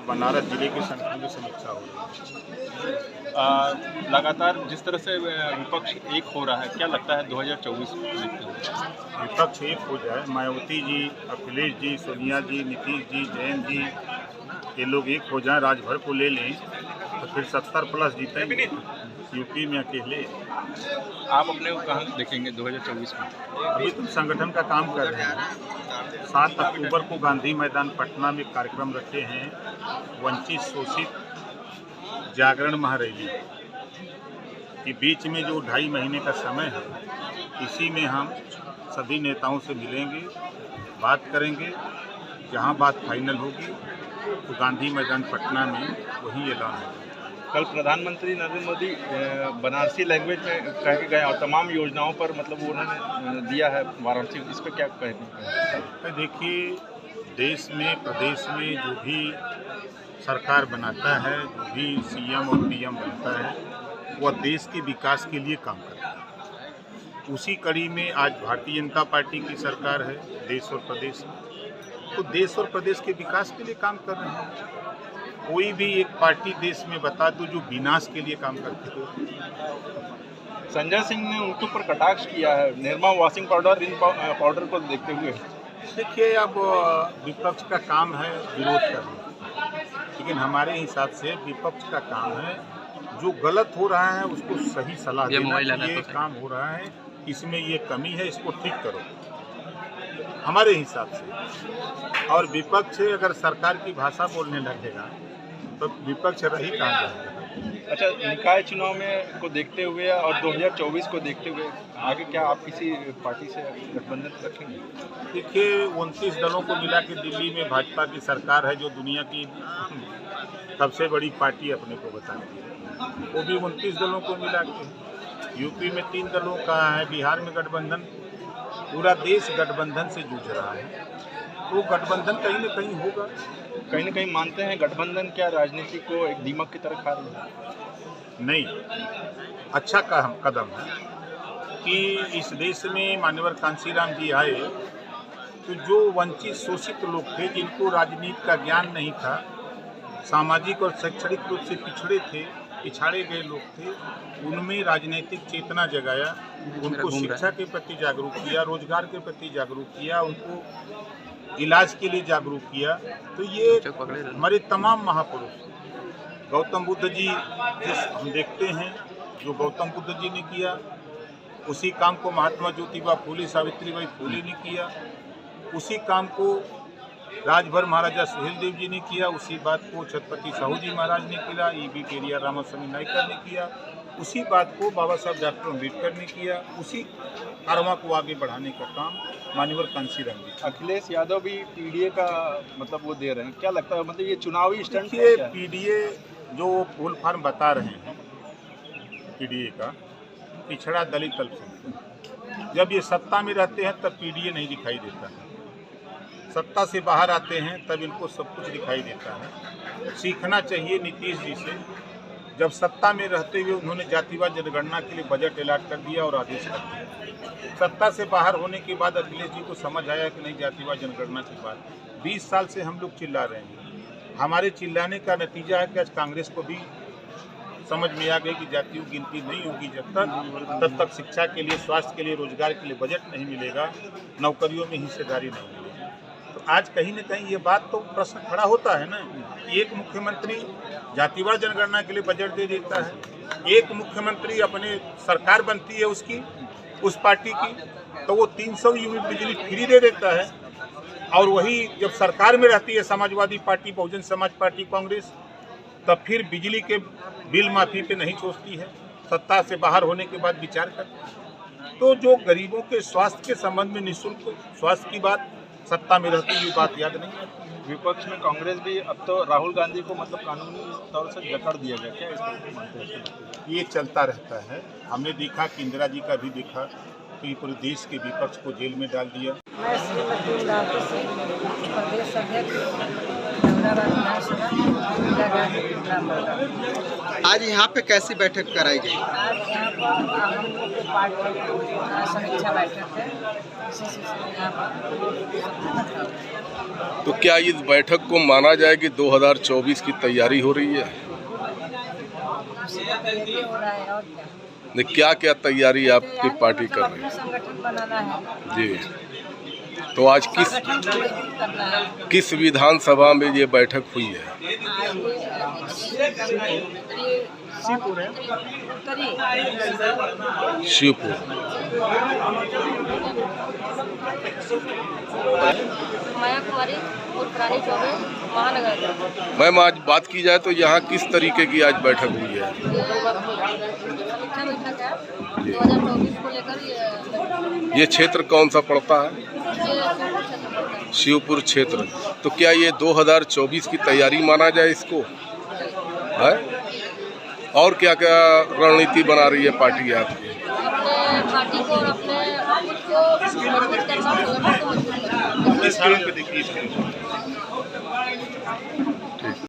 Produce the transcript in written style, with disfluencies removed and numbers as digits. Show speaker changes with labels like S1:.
S1: बनारस जिले के संगठन की समीक्षा हो रही है।
S2: लगातार जिस तरह से विपक्ष एक हो रहा है, क्या लगता है 2024 को देखते हुए?
S1: विपक्ष एक हो जाए, मायावती जी, अखिलेश जी, सोनिया जी, नीतीश जी, जयंत जी, ये लोग एक हो जाएं, राजभर को ले लें तो फिर 70+ जीतेंगे यूपी में अकेले।
S2: आप अपने को कहाँ देखेंगे 2024 में?
S1: अभी तो संगठन का काम कर रहे हैं। 7 अक्टूबर को गांधी मैदान पटना में कार्यक्रम रखे हैं, वंचित शोषित जागरण महारैली के बीच में जो 2.5 महीने का समय है, इसी में हम सभी नेताओं से मिलेंगे, बात करेंगे। जहां बात फाइनल होगी तो गांधी मैदान पटना में वही ऐलान होगा।
S2: कल प्रधानमंत्री नरेंद्र मोदी बनारसी लैंग्वेज में कह के गए और तमाम योजनाओं पर मतलब उन्होंने दिया है वाराणसी, इस पर क्या कहना?
S1: देखिए, देश में प्रदेश में जो भी सरकार बनाता है, जो भी सीएम और पीएम बनता है, वह देश के विकास के लिए काम करता है। उसी कड़ी में आज भारतीय जनता पार्टी की सरकार है देश और प्रदेश में, तो देश और प्रदेश के विकास के लिए काम कर रहे हैं। कोई भी एक पार्टी देश में बता दो जो विनाश के लिए काम करती हो।
S2: संजय सिंह ने उनके ऊपर कटाक्ष किया है निरमा वॉशिंग पाउडर इन पाउडर को देखते हुए।
S1: देखिए, अब विपक्ष का काम है विरोध करना, लेकिन हमारे हिसाब से विपक्ष का काम है जो गलत हो रहा है उसको सही सलाह देना कि ये काम हो रहा है, इसमें ये कमी है, इसको ठीक करो, हमारे हिसाब से। और विपक्ष अगर सरकार की भाषा बोलने लगेगा तो विपक्ष रही कहाँ जाएगा।
S2: अच्छा, निकाय चुनाव में को देखते हुए और 2024 को देखते हुए आगे क्या आप किसी पार्टी से गठबंधन रखेंगे?
S1: देखिए, 29 दलों को मिला के दिल्ली में भाजपा की सरकार है, जो दुनिया की सबसे बड़ी पार्टी अपने को बताती है, वो भी 29 दलों को मिला के। यूपी में 3 दलों का है, बिहार में गठबंधन, पूरा देश गठबंधन से जूझ रहा है, तो गठबंधन कहीं न कहीं होगा।
S2: कहीं न कहीं मानते हैं गठबंधन क्या राजनीति को एक दीमक की तरह खा रही है?
S1: नहीं, अच्छा कदम है कि इस देश में मान्यवर कांशीराम जी आए, तो जो वंचित शोषित लोग थे, जिनको राजनीति का ज्ञान नहीं था, सामाजिक और शैक्षणिक रूप से पिछड़े थे, पिछाड़े गए लोग थे, उनमें राजनीतिक चेतना जगाया, उनको शिक्षा के प्रति जागरूक किया, रोजगार के प्रति जागरूक किया, उनको इलाज के लिए जागरूक किया। तो ये हमारे तमाम महापुरुष, गौतम बुद्ध जी जिस हम देखते हैं जो गौतम बुद्ध जी ने किया, उसी काम को महात्मा ज्योतिबा फूले, सावित्रीबाई फूले ने किया, उसी काम को राजभर महाराजा सुहेलदेव जी ने किया, उसी बात को छत्रपति साहू जी महाराज ने किया, ईबी पेरिया रामास्वामी नायकर ने किया, उसी बात को बाबा साहब डॉक्टर अम्बेडकर ने किया, उसी कारवां को आगे बढ़ाने का काम मान्यवर कांशीराम जी।
S2: अखिलेश यादव भी पीडीए का मतलब वो दे रहे हैं, क्या लगता है मतलब ये चुनावी स्टंट
S1: है? पीडीए जो फुल फॉर्म बता रहे हैं पीडीए का, पिछड़ा दलित अल्पसंख्यक, जब ये सत्ता में रहते हैं तब पीडीए नहीं दिखाई देता है, सत्ता से बाहर आते हैं तब इनको सब कुछ दिखाई देता है। सीखना चाहिए नीतीश जी से, जब सत्ता में रहते हुए उन्होंने जातिवाद जनगणना के लिए बजट अलॉट कर दिया और आदेश कर दिया। सत्ता से बाहर होने के बाद अखिलेश जी को समझ आया कि नहीं, जातिवाद जनगणना के बाद 20 साल से हम लोग चिल्ला रहे हैं, हमारे चिल्लाने का नतीजा है कि आज कांग्रेस को भी समझ में आ गई कि जातियों की गिनती नहीं होगी तब तक शिक्षा के लिए, स्वास्थ्य के लिए, रोजगार के लिए बजट नहीं मिलेगा, नौकरियों में हिस्सेदारी नहीं मिलेगी। तो आज कहीं न कहीं ये बात तो प्रश्न खड़ा होता है ना, एक मुख्यमंत्री जातिवाद जनगणना के लिए बजट दे देता है, एक मुख्यमंत्री अपने सरकार बनती है उसकी, उस पार्टी की, तो वो 300 यूनिट बिजली फ्री दे देता है, और वही जब सरकार में रहती है समाजवादी पार्टी, बहुजन समाज पार्टी, कांग्रेस, तब फिर बिजली के बिल माफी पे नहीं सोचती है, सत्ता से बाहर होने के बाद विचार करती है। तो जो गरीबों के स्वास्थ्य के संबंध में निःशुल्क स्वास्थ्य की बात सत्ता में रहती हुई बात याद नहीं आती।
S2: विपक्ष में कांग्रेस भी अब तो राहुल गांधी को मतलब कानूनी तौर से जकड़ दिया गया, क्या इस पर मानते हैं?
S1: ये चलता रहता है, हमने देखा कि इंदिरा जी का भी देखा कि पूरे देश के विपक्ष को जेल में डाल दिया।
S3: मैं श्रीमती उदावती सिंह, प्रदेश अध्यक्ष औरंगाबाद विधानसभा जिला गाजीपुर ग्राम बलराम।
S4: आज यहाँ पे कैसी बैठक कराई गई?
S3: आज यहाँ पर हम लोग की पार्टी समीक्षा बैठक है, इसी सिलसिले में यहाँ पर इकट्ठा हुए।
S5: तो क्या इस बैठक को माना जाए कि 2024 की तैयारी हो रही है?
S3: उसी का तैयारी हो रहा है और क्या।
S5: नहीं, क्या क्या तैयारी आपकी पार्टी कर रही
S3: अपना संगठन बनाना है
S5: है? जी, तो आज
S3: संगठन को मजबूत करना है।
S5: किस विधानसभा में ये बैठक हुई है?
S3: शिवपुर है
S5: शिवपुर।
S6: माया कुमारी पुरानी चौबे महानगर।
S5: मैम, आज बात की जाए तो यहाँ किस तरीके की आज बैठक हुई है?
S6: समीक्षा बैठक है 2024 को लेकर।
S5: ये क्षेत्र कौन सा पड़ता है?
S6: ये
S5: शिवपुर क्षेत्र। तो क्या ये 2024 की तैयारी माना जाए इसको है? और क्या क्या रणनीति बना रही है पार्टी आपकी?
S6: अपने पार्टी को और अपने खुद को मजबूत करना, संगठन को मजबूत करना।
S1: किस कारण पे देखिए इसके